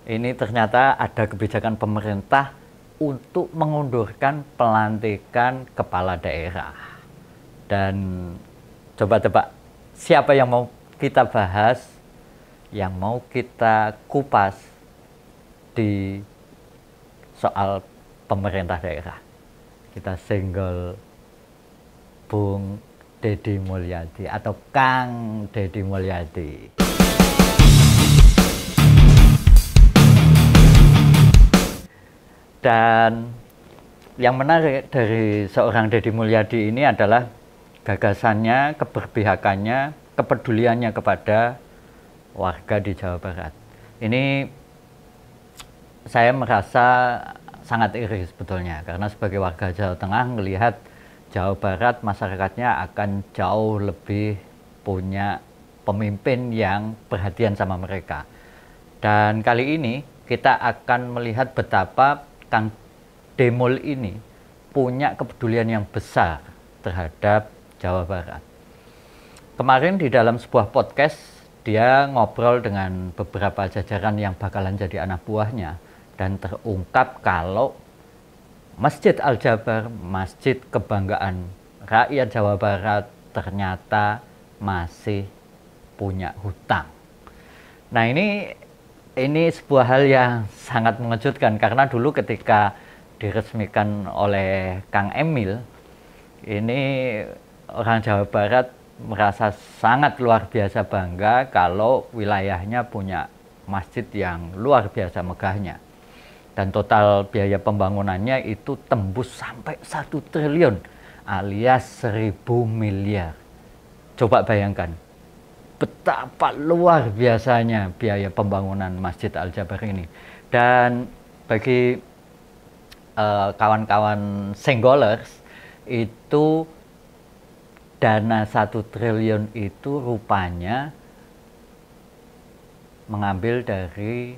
Ini ternyata ada kebijakan pemerintah untuk mengundurkan pelantikan kepala daerah. Dan coba tebak siapa yang mau kita bahas, yang mau kita kupas di soal pemerintah daerah. Kita senggol Bung Deddy Mulyadi atau Kang Deddy Mulyadi. Dan yang menarik dari seorang Deddy Mulyadi ini adalah gagasannya, keberpihakannya, kepeduliannya kepada warga di Jawa Barat. Ini saya merasa sangat iri sebetulnya, karena sebagai warga Jawa Tengah melihat Jawa Barat masyarakatnya akan jauh lebih punya pemimpin yang perhatian sama mereka. Dan kali ini kita akan melihat betapa Kang Demul ini punya kepedulian yang besar terhadap Jawa Barat. Kemarin di dalam sebuah podcast dia ngobrol dengan beberapa jajaran yang bakalan jadi anak buahnya, dan terungkap kalau Masjid Al-Jabar, masjid kebanggaan rakyat Jawa Barat, ternyata masih punya hutang. Nah, ini sebuah hal yang sangat mengejutkan, karena dulu ketika diresmikan oleh Kang Emil, ini orang Jawa Barat merasa sangat luar biasa bangga kalau wilayahnya punya masjid yang luar biasa megahnya. Dan total biaya pembangunannya itu tembus sampai 1 triliun alias 1000 miliar. Coba bayangkan betapa luar biasanya biaya pembangunan Masjid Al-Jabar ini. Dan bagi kawan-kawan senggolers, itu dana 1 triliun itu rupanya mengambil dari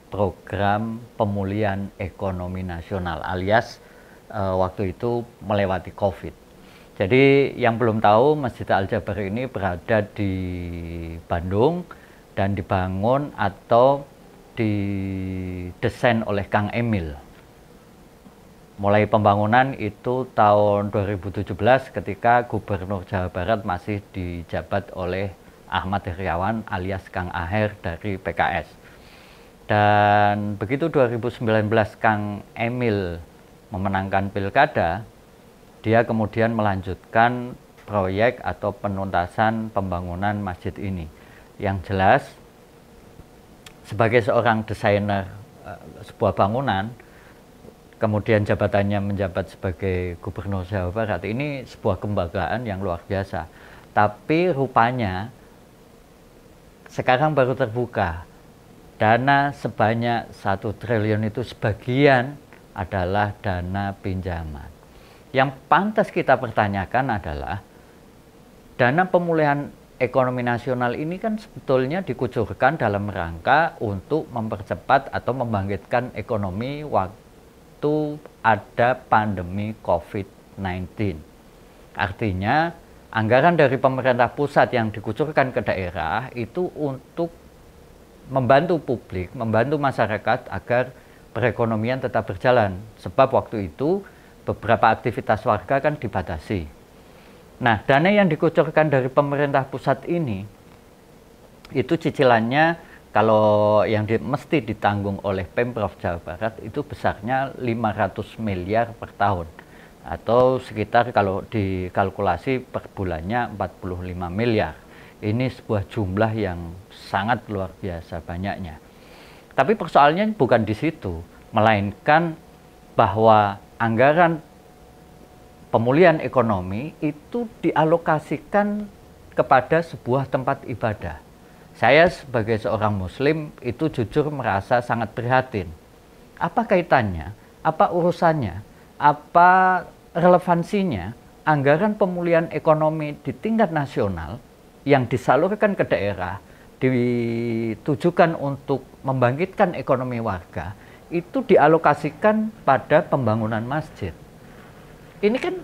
program pemulihan ekonomi nasional, alias waktu itu melewati COVID. Jadi yang belum tahu, Masjid Al-Jabar ini berada di Bandung dan dibangun atau didesain oleh Kang Emil. Mulai pembangunan itu tahun 2017 ketika Gubernur Jawa Barat masih dijabat oleh Ahmad Heriawan alias Kang Aher dari PKS. Dan begitu 2019 Kang Emil memenangkan pilkada, dia kemudian melanjutkan proyek atau penuntasan pembangunan masjid ini. Yang jelas, sebagai seorang desainer sebuah bangunan, kemudian jabatannya menjabat sebagai Gubernur Jawa Barat, ini sebuah kebanggaan yang luar biasa. Tapi rupanya sekarang baru terbuka, dana sebanyak 1 triliun itu sebagian adalah dana pinjaman. Yang pantas kita pertanyakan adalah, dana pemulihan ekonomi nasional ini kan sebetulnya dikucurkan dalam rangka untuk mempercepat atau membangkitkan ekonomi waktu ada pandemi COVID-19. Artinya, anggaran dari pemerintah pusat yang dikucurkan ke daerah itu untuk membantu publik, membantu masyarakat agar perekonomian tetap berjalan. Sebab waktu itu beberapa aktivitas warga kan dibatasi. Nah, dana yang dikucurkan dari pemerintah pusat ini, itu cicilannya kalau yang mesti ditanggung oleh Pemprov Jawa Barat itu besarnya 500 miliar per tahun. Atau sekitar kalau dikalkulasi per bulannya 45 miliar. Ini sebuah jumlah yang sangat luar biasa banyaknya. Tapi persoalannya bukan di situ, melainkan bahwa anggaran pemulihan ekonomi itu dialokasikan kepada sebuah tempat ibadah. Saya sebagai seorang muslim itu jujur merasa sangat prihatin. Apa kaitannya? Apa urusannya? Apa relevansinya anggaran pemulihan ekonomi di tingkat nasional yang disalurkan ke daerah, ditujukan untuk membangkitkan ekonomi warga, itu dialokasikan pada pembangunan masjid. Ini kan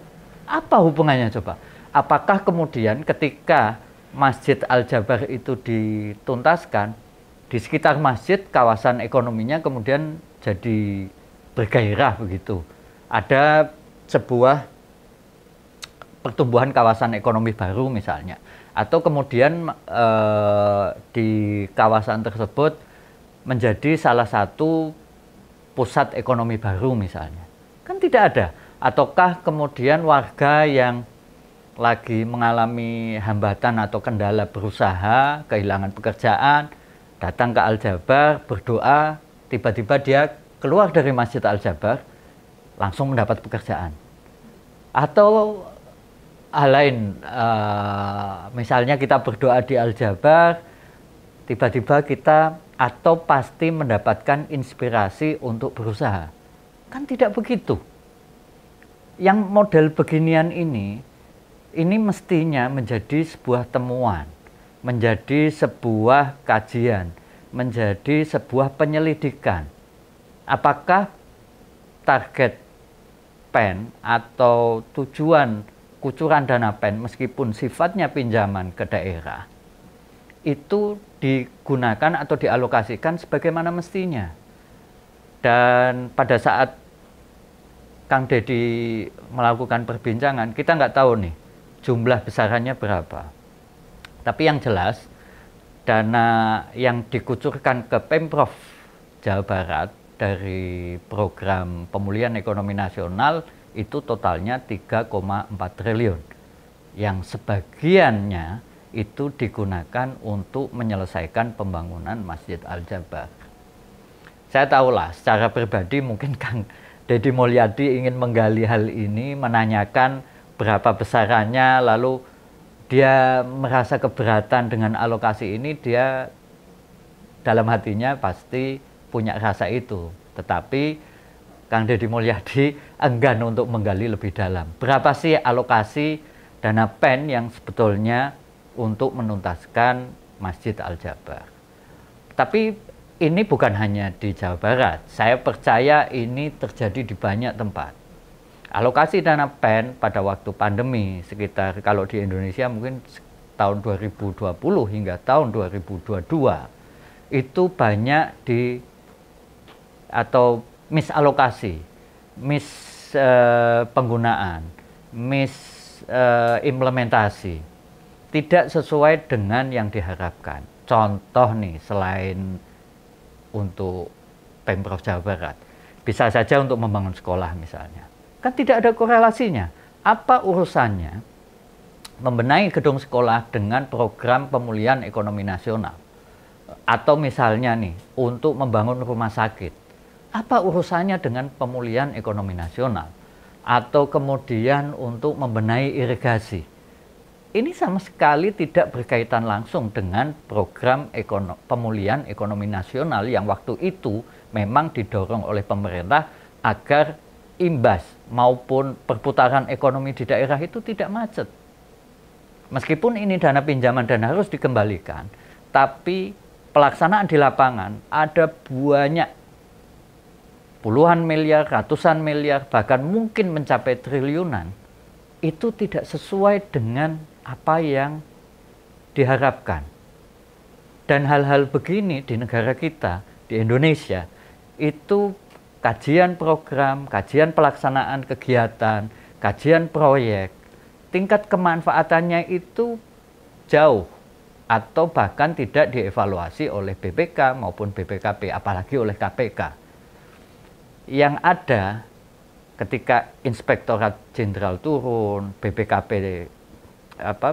apa hubungannya coba? Apakah kemudian ketika Masjid Al-Jabar itu dituntaskan, di sekitar masjid kawasan ekonominya kemudian jadi bergairah begitu. Ada sebuah pertumbuhan kawasan ekonomi baru misalnya, atau kemudian di kawasan tersebut menjadi salah satu pusat ekonomi baru misalnya. Kan tidak ada. Ataukah kemudian warga yang lagi mengalami hambatan atau kendala berusaha, kehilangan pekerjaan, datang ke Al-Jabar, berdoa, tiba-tiba dia keluar dari Masjid Al-Jabar, langsung mendapat pekerjaan. Atau hal lain, misalnya kita berdoa di Al-Jabar, tiba-tiba kita atau pasti mendapatkan inspirasi untuk berusaha. Kan tidak begitu. Yang model beginian ini mestinya menjadi sebuah temuan, menjadi sebuah kajian, menjadi sebuah penyelidikan. Apakah target PEN atau tujuan kucuran dana PEN meskipun sifatnya pinjaman ke daerah itu digunakan atau dialokasikan sebagaimana mestinya. Dan pada saat Kang Deddy melakukan perbincangan, kita nggak tahu nih jumlah besarannya berapa. Tapi yang jelas dana yang dikucurkan ke Pemprov Jawa Barat dari program pemulihan ekonomi nasional itu totalnya 3,4 triliun. Yang sebagiannya itu digunakan untuk menyelesaikan pembangunan Masjid Al-Jabar. Saya tahulah secara pribadi mungkin Kang Deddy Mulyadi ingin menggali hal ini, menanyakan berapa besarannya, lalu dia merasa keberatan dengan alokasi ini, dia dalam hatinya pasti punya rasa itu. Tetapi Kang Deddy Mulyadi enggan untuk menggali lebih dalam. Berapa sih alokasi dana PEN yang sebetulnya untuk menuntaskan Masjid Al-Jabar? Tapi ini bukan hanya di Jawa Barat. Saya percaya ini terjadi di banyak tempat. Alokasi dana PEN pada waktu pandemi sekitar kalau di Indonesia mungkin tahun 2020 hingga tahun 2022 itu banyak atau misalokasi, penggunaan, implementasi. Tidak sesuai dengan yang diharapkan. Contoh nih, selain untuk Pemprov Jawa Barat, bisa saja untuk membangun sekolah misalnya. Kan tidak ada korelasinya. Apa urusannya membenahi gedung sekolah dengan program pemulihan ekonomi nasional? Atau misalnya nih, untuk membangun rumah sakit. Apa urusannya dengan pemulihan ekonomi nasional? Atau kemudian untuk membenahi irigasi? Ini sama sekali tidak berkaitan langsung dengan program pemulihan ekonomi nasional yang waktu itu memang didorong oleh pemerintah agar imbas maupun perputaran ekonomi di daerah itu tidak macet. Meskipun ini dana pinjaman dan harus dikembalikan, tapi pelaksanaan di lapangan ada banyak puluhan miliar, ratusan miliar, bahkan mungkin mencapai triliunan. Itu tidak sesuai dengan apa yang diharapkan. Dan hal-hal begini di negara kita, di Indonesia, itu kajian program, kajian pelaksanaan kegiatan, kajian proyek, tingkat kemanfaatannya itu jauh atau bahkan tidak dievaluasi oleh BPK maupun BPKP, apalagi oleh KPK. Yang ada ketika Inspektorat Jenderal turun, BPKP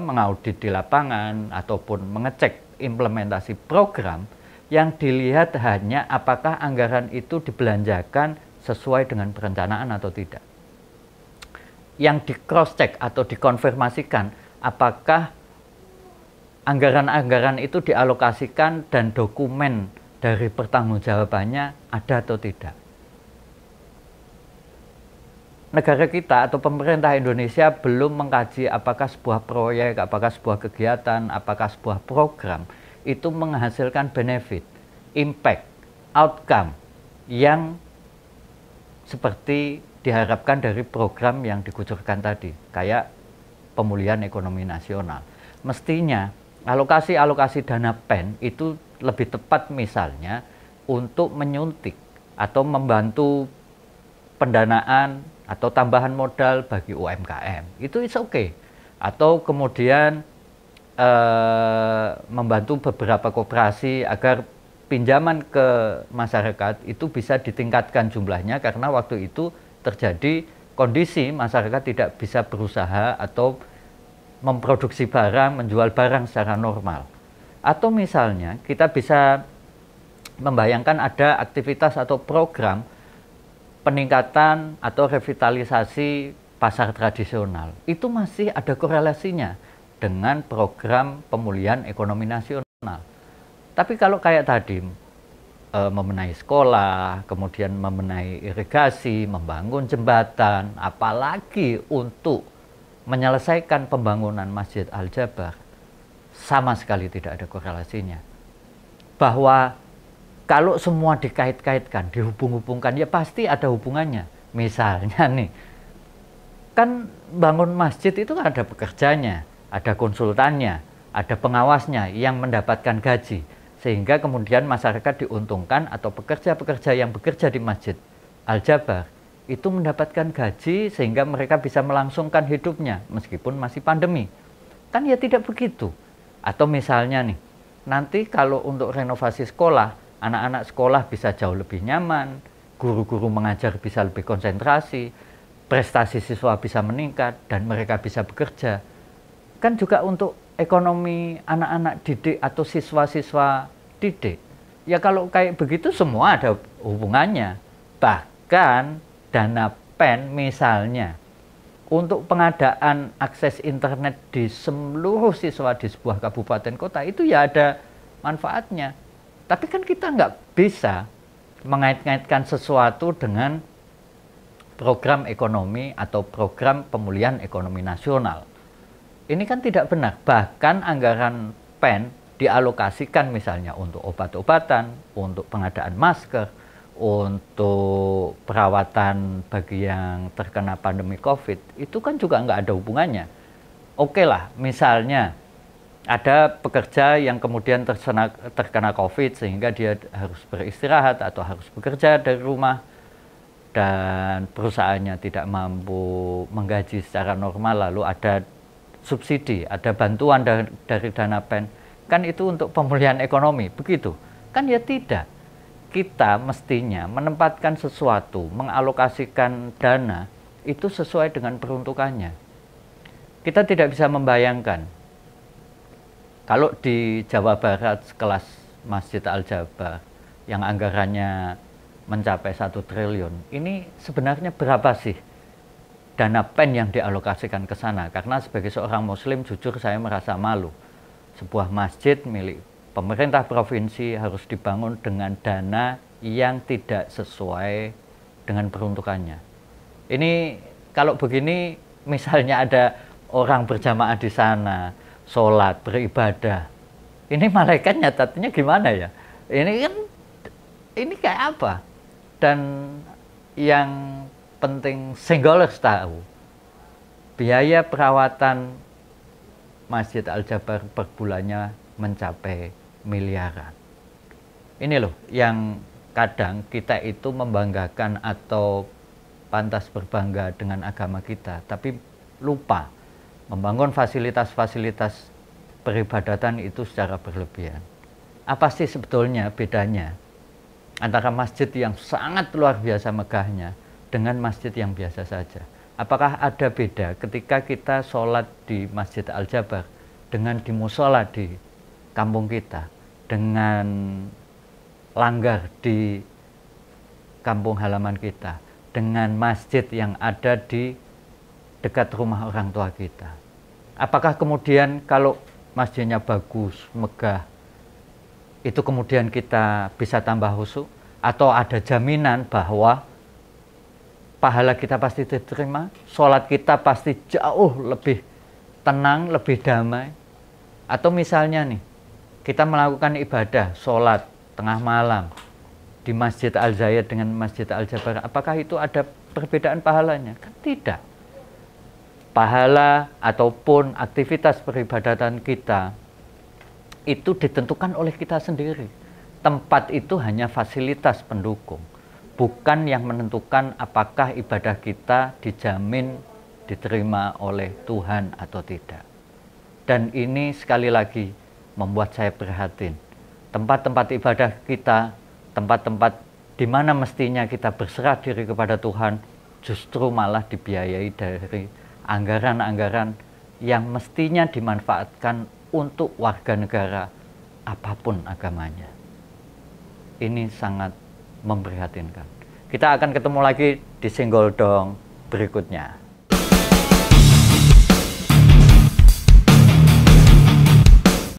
mengaudit di lapangan ataupun mengecek implementasi program, yang dilihat hanya apakah anggaran itu dibelanjakan sesuai dengan perencanaan atau tidak. Yang di cross check atau dikonfirmasikan apakah anggaran-anggaran itu dialokasikan dan dokumen dari pertanggungjawabannya ada atau tidak. Negara kita atau pemerintah Indonesia belum mengkaji apakah sebuah proyek, apakah sebuah kegiatan, apakah sebuah program itu menghasilkan benefit, impact, outcome yang seperti diharapkan dari program yang dikucurkan tadi, kayak pemulihan ekonomi nasional. Mestinya alokasi-alokasi dana PEN itu lebih tepat misalnya untuk menyuntik atau membantu pendanaan atau tambahan modal bagi UMKM, itu is okay. Atau kemudian membantu beberapa koperasi agar pinjaman ke masyarakat itu bisa ditingkatkan jumlahnya, karena waktu itu terjadi kondisi masyarakat tidak bisa berusaha atau memproduksi barang, menjual barang secara normal. Atau misalnya kita bisa membayangkan ada aktivitas atau program peningkatan atau revitalisasi pasar tradisional. Itu masih ada korelasinya dengan program pemulihan ekonomi nasional. Tapi kalau kayak tadi, membenahi sekolah, kemudian membenahi irigasi, membangun jembatan, apalagi untuk menyelesaikan pembangunan Masjid Al-Jabar, sama sekali tidak ada korelasinya. Bahwa kalau semua dikait-kaitkan, dihubung-hubungkan, ya pasti ada hubungannya. Misalnya nih, kan bangun masjid itu ada pekerjanya, ada konsultannya, ada pengawasnya yang mendapatkan gaji. Sehingga kemudian masyarakat diuntungkan, atau pekerja-pekerja yang bekerja di Masjid Al-Jabar itu mendapatkan gaji sehingga mereka bisa melangsungkan hidupnya meskipun masih pandemi. Kan ya tidak begitu. Atau misalnya nih, nanti kalau untuk renovasi sekolah, anak-anak sekolah bisa jauh lebih nyaman, guru-guru mengajar bisa lebih konsentrasi, prestasi siswa bisa meningkat, dan mereka bisa bekerja. Kan juga untuk ekonomi anak-anak didik atau siswa-siswa didik. Ya kalau kayak begitu semua ada hubungannya. Bahkan dana PEN misalnya, untuk pengadaan akses internet di seluruh siswa di sebuah kabupaten kota, itu ya ada manfaatnya. Tapi kan kita nggak bisa mengait-ngaitkan sesuatu dengan program ekonomi atau program pemulihan ekonomi nasional. Ini kan tidak benar. Bahkan anggaran PEN dialokasikan misalnya untuk obat-obatan, untuk pengadaan masker, untuk perawatan bagi yang terkena pandemi COVID, itu kan juga nggak ada hubungannya. Oke lah, misalnya ada pekerja yang kemudian terkena COVID sehingga dia harus beristirahat atau harus bekerja dari rumah, dan perusahaannya tidak mampu menggaji secara normal, lalu ada subsidi, ada bantuan dari dana PEN, kan itu untuk pemulihan ekonomi, begitu? Kan ya tidak. Kita mestinya menempatkan sesuatu, mengalokasikan dana, itu sesuai dengan peruntukannya. Kita tidak bisa membayangkan, kalau di Jawa Barat sekelas Masjid Al-Jabar, yang anggarannya mencapai 1 triliun, ini sebenarnya berapa sih dana PEN yang dialokasikan ke sana? Karena sebagai seorang muslim, jujur saya merasa malu. Sebuah masjid milik pemerintah provinsi harus dibangun dengan dana yang tidak sesuai dengan peruntukannya. Ini kalau begini, misalnya ada orang berjamaah di sana, sholat, beribadah, ini malaikat nyatatnya gimana ya? Ini kan, ini kayak apa? Dan yang penting Senggolers tahu, biaya perawatan Masjid Al-Jabar per bulannya mencapai miliaran. Ini loh yang kadang kita itu membanggakan atau pantas berbangga dengan agama kita, tapi lupa membangun fasilitas-fasilitas peribadatan itu secara berlebihan. Apa sih sebetulnya bedanya antara masjid yang sangat luar biasa megahnya dengan masjid yang biasa saja? Apakah ada beda ketika kita sholat di Masjid Al-Jabar dengan di musola di kampung kita, dengan langgar di kampung halaman kita, dengan masjid yang ada di dekat rumah orang tua kita? Apakah kemudian kalau masjidnya bagus, megah, itu kemudian kita bisa tambah khusyuk? Atau ada jaminan bahwa pahala kita pasti diterima, sholat kita pasti jauh lebih tenang, lebih damai? Atau misalnya nih, kita melakukan ibadah, sholat tengah malam di Masjid Al-Zayed dengan Masjid Al-Jabar, apakah itu ada perbedaan pahalanya? Kan tidak. Pahala ataupun aktivitas peribadatan kita itu ditentukan oleh kita sendiri. Tempat itu hanya fasilitas pendukung, bukan yang menentukan apakah ibadah kita dijamin diterima oleh Tuhan atau tidak. Dan ini sekali lagi membuat saya prihatin. Tempat-tempat ibadah kita, tempat-tempat di mana mestinya kita berserah diri kepada Tuhan, justru malah dibiayai dari anggaran-anggaran yang mestinya dimanfaatkan untuk warga negara apapun agamanya. Ini sangat memprihatinkan. Kita akan ketemu lagi di Singgol Dong berikutnya.